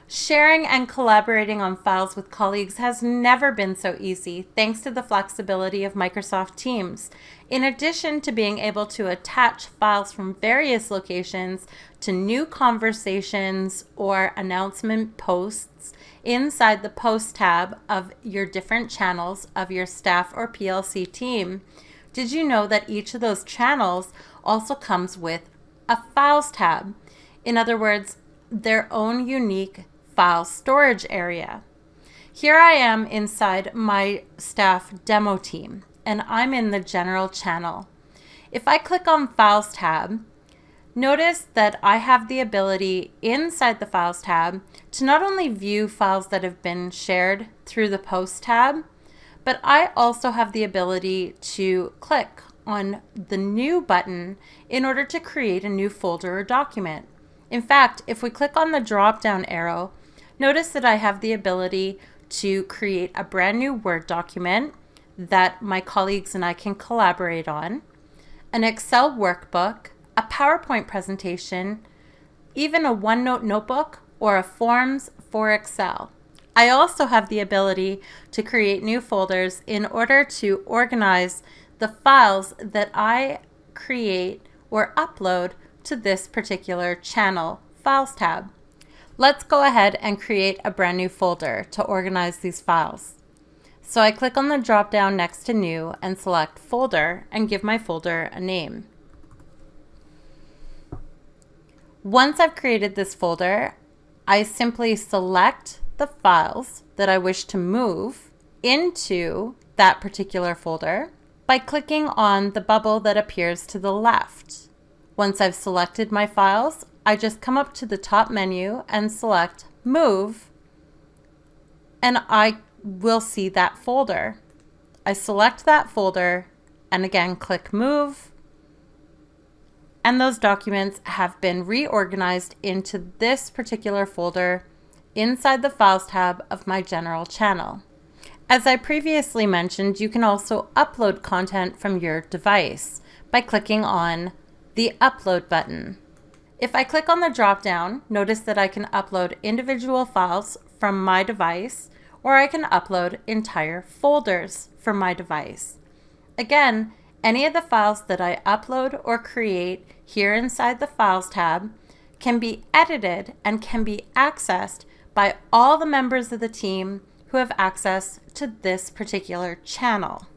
Sharing and collaborating on files with colleagues has never been so easy thanks to the flexibility of Microsoft Teams. In addition to being able to attach files from various locations to new conversations or announcement posts inside the Post tab of your different channels of your staff or PLC team, did you know that each of those channels also comes with a Files tab? In other words, their own unique file storage area. Here I am inside my staff demo team, and I'm in the general channel. If I click on Files tab, notice that I have the ability inside the Files tab to not only view files that have been shared through the Post tab, but I also have the ability to click on the New button in order to create a new folder or document. In fact, if we click on the drop-down arrow, notice that I have the ability to create a brand new Word document that my colleagues and I can collaborate on, an Excel workbook, a PowerPoint presentation, even a OneNote notebook, or a Forms for Excel. I also have the ability to create new folders in order to organize the files that I create or upload to this particular channel Files tab. Let's go ahead and create a brand new folder to organize these files. So I click on the drop down next to New and select Folder and give my folder a name. Once I've created this folder, I simply select the files that I wish to move into that particular folder by clicking on the bubble that appears to the left. Once I've selected my files, I just come up to the top menu and select Move, and I will see that folder. I select that folder and again click Move, and those documents have been reorganized into this particular folder inside the Files tab of my general channel. As I previously mentioned, you can also upload content from your device by clicking on the Upload button. If I click on the drop-down, notice that I can upload individual files from my device, or I can upload entire folders from my device. Again, any of the files that I upload or create here inside the Files tab can be edited and can be accessed by all the members of the team who have access to this particular channel.